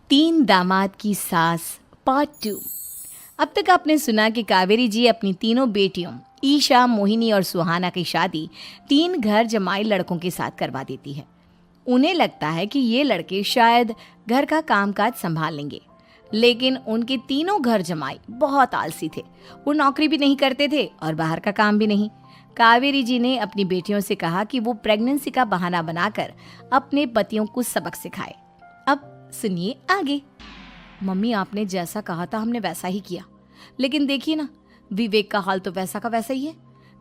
तीन दामाद की सास पार्ट 2। अब तक आपने सुना कि कावेरी जी अपनी तीनों बेटियों ईशा, मोहिनी और सुहाना की शादी तीन घर जमाई लड़कों के साथ करवा देती है। उन्हें लगता है कि ये लड़के शायद घर का कामकाज संभाल लेंगे, लेकिन उनके तीनों घर जमाई बहुत आलसी थे। वो नौकरी भी नहीं करते थे और बाहर का काम भी नहीं। कावेरी जी ने अपनी बेटियों से कहा कि वो प्रेगनेंसी का बहाना बनाकर अपने पतियों को सबक सिखाए। अब सुनिए आगे। मम्मी, आपने जैसा कहा था हमने वैसा ही किया, लेकिन देखिए ना, विवेक का हाल तो वैसा का वैसा ही है।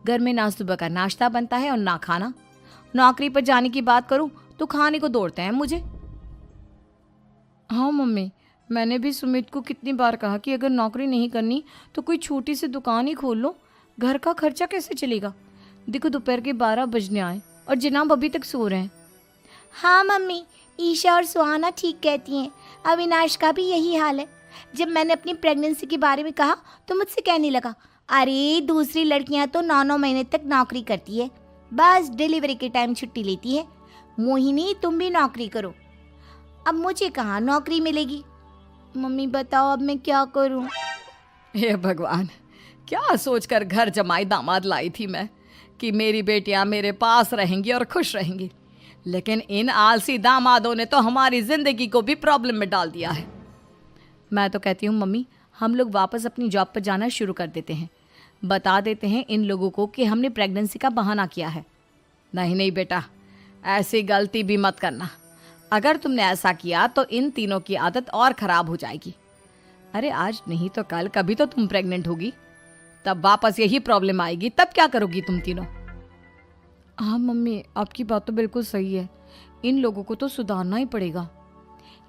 घर में ना सुबह का नाश्ता बनता है और ना खाना। नौकरी पर जाने की बात करूं तो खाने को दौड़ते हैं मुझे। हाँ मम्मी, मैंने भी सुमित को कितनी बार कहा कि अगर नौकरी नहीं करनी तो कोई छोटी सी दुकान ही खोल लो, घर का खर्चा कैसे चलेगा। देखो दोपहर के 12 बजने आए और जनाब अभी तक सो रहे हैं। हाँ मम्मी, ईशा और सुहाना ठीक कहती हैं। अविनाश का भी यही हाल है। जब मैंने अपनी प्रेगनेंसी के बारे में कहा तो मुझसे कहने लगा, अरे दूसरी लड़कियां तो 9-9 महीने तक नौकरी करती है, बस डिलीवरी के टाइम छुट्टी लेती है। मोहिनी, तुम भी नौकरी करो। अब मुझे कहाँ नौकरी मिलेगी। मम्मी बताओ अब मैं क्या करूँ। हे भगवान, क्या सोचकर घर जमाई दामाद लाई थी मैं कि मेरी बेटियां मेरे पास रहेंगी और खुश रहेंगी, लेकिन इन आलसी दामादों ने तो हमारी जिंदगी को भी प्रॉब्लम में डाल दिया है। मैं तो कहती हूँ मम्मी, हम लोग वापस अपनी जॉब पर जाना शुरू कर देते हैं। बता देते हैं इन लोगों को कि हमने प्रेगनेंसी का बहाना किया है। नहीं नहीं बेटा, ऐसी गलती भी मत करना। अगर तुमने ऐसा किया तो इन तीनों की आदत और ख़राब हो जाएगी। अरे आज नहीं तो कल कभी तो तुम प्रेग्नेंट होगी, तब वापस यही प्रॉब्लम आएगी। तब क्या करोगी तुम तीनों। हाँ मम्मी, आपकी बात तो बिल्कुल सही है। इन लोगों को तो सुधारना ही पड़ेगा।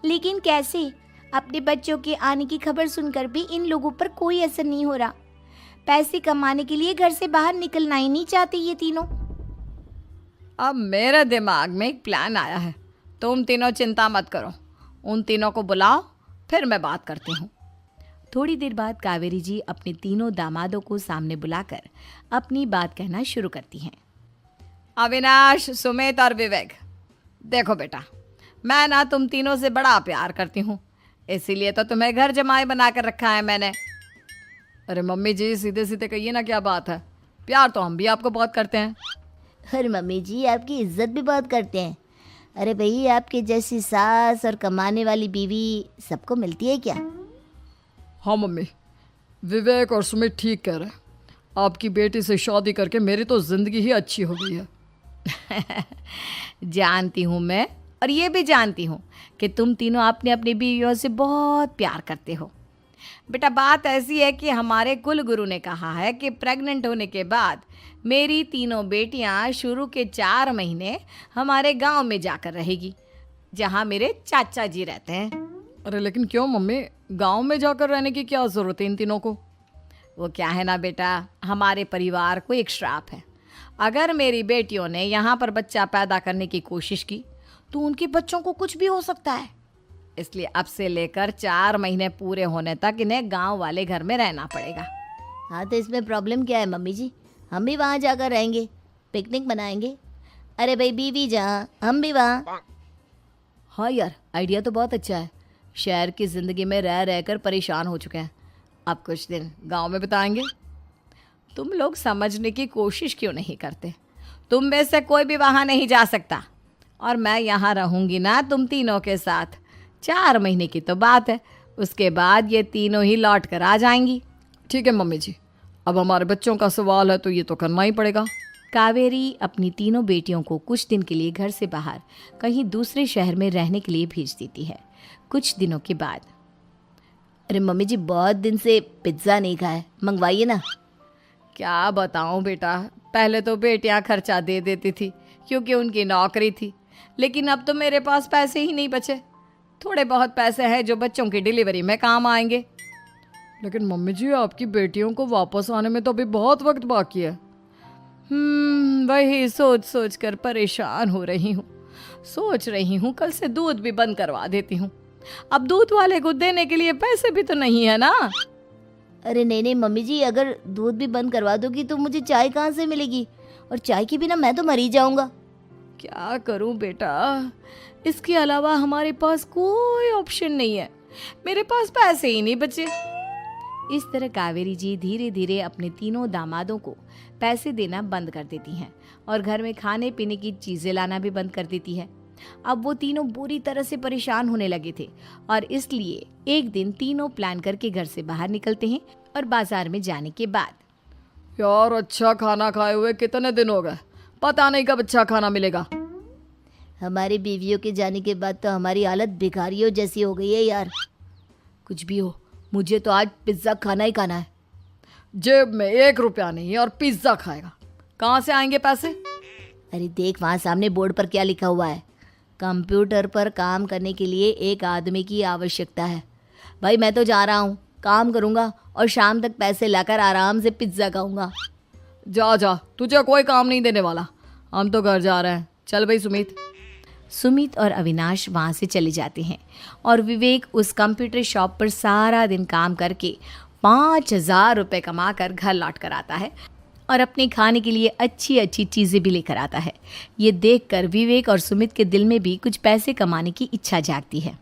लेकिन कैसे? अपने बच्चों के आने की खबर सुनकर भी इन लोगों पर कोई असर नहीं हो रहा। पैसे कमाने के लिए घर से बाहर निकलना ही नहीं चाहते ये तीनों। अब मेरे दिमाग में एक प्लान आया है। तुम तीनों चिंता मत करो, उन तीनों को बुलाओ, फिर मैं बात करती हूँ। थोड़ी देर बाद कावेरी जी अपने तीनों दामादों को सामने बुलाकर अपनी बात कहना शुरू करती हैं। अविनाश, सुमित और विवेक, देखो बेटा, मैं ना तुम तीनों से बड़ा प्यार करती हूँ, इसीलिए तो तुम्हें घर जमाई बना कर रखा है मैंने। अरे मम्मी जी, सीधे सीधे कहिए ना, क्या बात है। प्यार तो हम भी आपको बहुत करते हैं। अरे मम्मी जी, आपकी इज्जत भी बहुत करते हैं। अरे भाई, आपके जैसी सास और कमाने वाली बीवी सबको मिलती है क्या? हाँ मम्मी, विवेक और सुमित ठीक कह रहे हैं। आपकी बेटी से शादी करके मेरी तो ज़िंदगी ही अच्छी हो गई है। जानती हूँ मैं, और ये भी जानती हूँ कि तुम तीनों अपने अपनी बीवियों से बहुत प्यार करते हो। बेटा, बात ऐसी है कि हमारे कुल गुरु ने कहा है कि प्रेग्नेंट होने के बाद मेरी तीनों बेटियाँ शुरू के 4 महीने हमारे गांव में जाकर रहेगी, जहाँ मेरे चाचा जी रहते हैं। अरे लेकिन क्यों मम्मी, गांव में जाकर रहने की क्या ज़रूरत है इन तीनों को। वो क्या है ना बेटा, हमारे परिवार को एक श्राप है। अगर मेरी बेटियों ने यहाँ पर बच्चा पैदा करने की कोशिश की तो उनके बच्चों को कुछ भी हो सकता है। इसलिए अब से लेकर 4 महीने पूरे होने तक इन्हें गांव वाले घर में रहना पड़ेगा। हाँ तो इसमें प्रॉब्लम क्या है मम्मी जी? हम भी वहाँ जाकर रहेंगे, पिकनिक मनाएंगे। अरे भाई, बीवी जहाँ हम भी वहाँ। हाँ यार, आइडिया तो बहुत अच्छा है। शहर की ज़िंदगी में रह रहकर परेशान हो चुके हैं, अब कुछ दिन गांव में बिताएंगे। तुम लोग समझने की कोशिश क्यों नहीं करते। तुम में से कोई भी वहाँ नहीं जा सकता, और मैं यहाँ रहूँगी ना तुम तीनों के साथ। 4 महीने की तो बात है, उसके बाद ये तीनों ही लौट कर आ जाएंगी। ठीक है मम्मी जी, अब हमारे बच्चों का सवाल है तो ये तो करना ही पड़ेगा। कावेरी अपनी तीनों बेटियों को कुछ दिन के लिए घर से बाहर कहीं दूसरे शहर में रहने के लिए भेज देती है। कुछ दिनों के बाद, अरे मम्मी जी, बहुत दिन से पिज्ज़ा नहीं खाया, मंगवाइए ना। क्या बताऊं बेटा, पहले तो बेटियां खर्चा दे देती थी क्योंकि उनकी नौकरी थी, लेकिन अब तो मेरे पास पैसे ही नहीं बचे। थोड़े बहुत पैसे हैं जो बच्चों की डिलीवरी में काम आएंगे। लेकिन मम्मी जी, आपकी बेटियों को वापस आने में तो अभी बहुत वक्त बाकी है। वही सोच सोच कर परेशान हो रही हूँ। सोच रही हूँ कल से दूध भी बंद करवा देती हूँ। अब दूध वाले को देने के लिए पैसे भी तो नहीं है ना। अरे नहीं नहीं मम्मी जी, अगर दूध भी बंद करवा दोगी तो मुझे चाय कहाँ से मिलेगी? और चाय के बिना मैं तो मर ही जाऊंगा। क्या करूं बेटा, इसके अलावा हमारे पास कोई ऑप्शन नहीं है, मेरे पास पैसे ही नहीं बचे। इस तरह कावेरी जी धीरे धीरे अपने तीनों दामादों को पैसे देना बंद कर देती हैं और घर में खाने पीने की चीजें लाना भी बंद कर देती है। अब वो तीनों बुरी तरह से परेशान होने लगे थे और इसलिए एक दिन तीनों प्लान करके घर से बाहर निकलते हैं और बाजार में जाने के बाद यार अच्छा खाना खाए हुए कितने दिन हो गए, पता नहीं कब अच्छा खाना मिलेगा। हमारी बीवियों के जाने के बाद तो हमारी हालत भिखारियों जैसी हो गई है यार। कुछ भी हो, मुझे तो आज पिज्ज़ा खाना ही खाना है। जेब में 1 रुपया नहीं और पिज्जा खाएगा, कहाँ से आएंगे पैसे? अरे देख वहाँ सामने बोर्ड पर क्या लिखा हुआ है, कंप्यूटर पर काम करने के लिए एक आदमी की आवश्यकता है। भाई मैं तो जा रहा हूँ, काम करूँगा और शाम तक पैसे लाकर आराम से पिज्ज़ा खाऊंगा। जा जा, तुझे कोई काम नहीं देने वाला, हम तो घर जा रहे हैं। चल भाई सुमित। सुमित और अविनाश वहाँ से चले जाते हैं और विवेक उस कंप्यूटर शॉप पर सारा दिन काम करके 5,000 रुपये कमा कर घर लौट कर आता है और अपने खाने के लिए अच्छी अच्छी चीज़ें भी लेकर आता है। ये देखकर विवेक और सुमित के दिल में भी कुछ पैसे कमाने की इच्छा जागती है।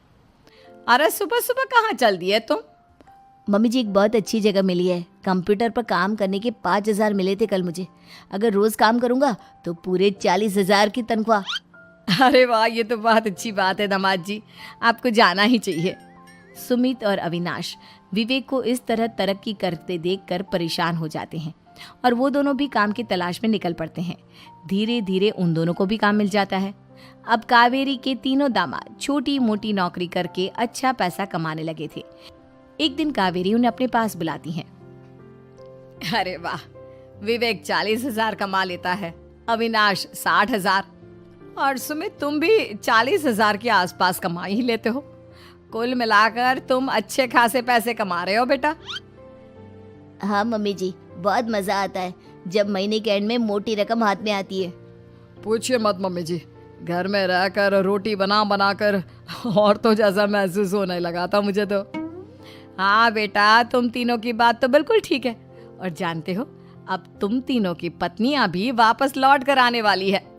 अरे सुबह सुबह कहाँ चल दिए तुम? मम्मी जी एक बहुत अच्छी जगह मिली है, कंप्यूटर पर काम करने के 5,000 मिले थे कल मुझे। अगर रोज़ काम करूँगा तो पूरे 40,000 की तनख्वाह। अरे वाह, ये तो बहुत अच्छी बात है दामाद जी, आपको जाना ही चाहिए। सुमित और अविनाश विवेक को इस तरह तरक्की करते देखकर परेशान हो जाते हैं और वो दोनों भी काम की तलाश में निकल पड़ते हैं। धीरे धीरे उन दोनों को भी काम मिल जाता है। अब कावेरी के तीनों दामाद छोटी मोटी नौकरी करके अच्छा पैसा कमाने लगे थे। एक दिन कावेरी उन्हें अपने पास बुलाती हैं। अरे वाह, विवेक 40,000 कमा लेता है, अविनाश 60,000 और सुमित तुम भी 40,000 के आसपास कमा ही लेते हो। कुल मिलाकर तुम अच्छे खासे पैसे कमा रहे हो बेटा। हाँ मम्मी जी, बहुत मज़ा आता है जब महीने के एंड में मोटी रकम हाथ में आती है। पूछिए मत मम्मी जी, घर में रहकर रोटी बना बना कर और तो जैसा महसूस होने लगा था मुझे तो। हाँ बेटा, तुम तीनों की बात तो बिल्कुल ठीक है और जानते हो अब तुम तीनों की पत्नियां भी वापस लौट कर आने वाली है।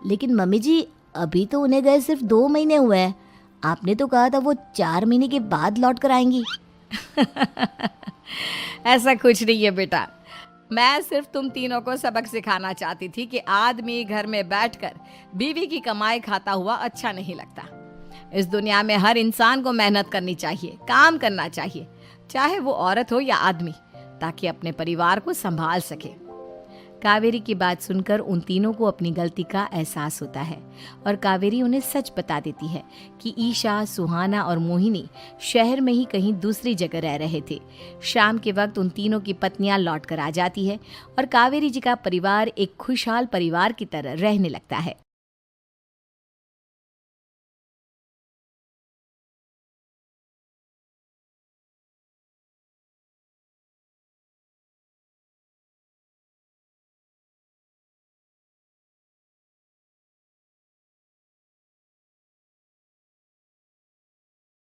लेकिन मम्मी जी अभी तो उन्हें गए सिर्फ 2 महीने हुए हैं, आपने तो कहा था वो 4 महीने के बाद लौट कर आएंगी। ऐसा कुछ नहीं है बेटा, मैं सिर्फ तुम तीनों को सबक सिखाना चाहती थी कि आदमी घर में बैठकर बीवी की कमाई खाता हुआ अच्छा नहीं लगता। इस दुनिया में हर इंसान को मेहनत करनी चाहिए, काम करना चाहिए, चाहे वो औरत हो या आदमी, ताकि अपने परिवार को संभाल सके। कावेरी की बात सुनकर उन तीनों को अपनी गलती का एहसास होता है और कावेरी उन्हें सच बता देती है कि ईशा, सुहाना और मोहिनी शहर में ही कहीं दूसरी जगह रह रहे थे। शाम के वक्त उन तीनों की पत्नियां लौट कर आ जाती है और कावेरी जी का परिवार एक खुशहाल परिवार की तरह रहने लगता है।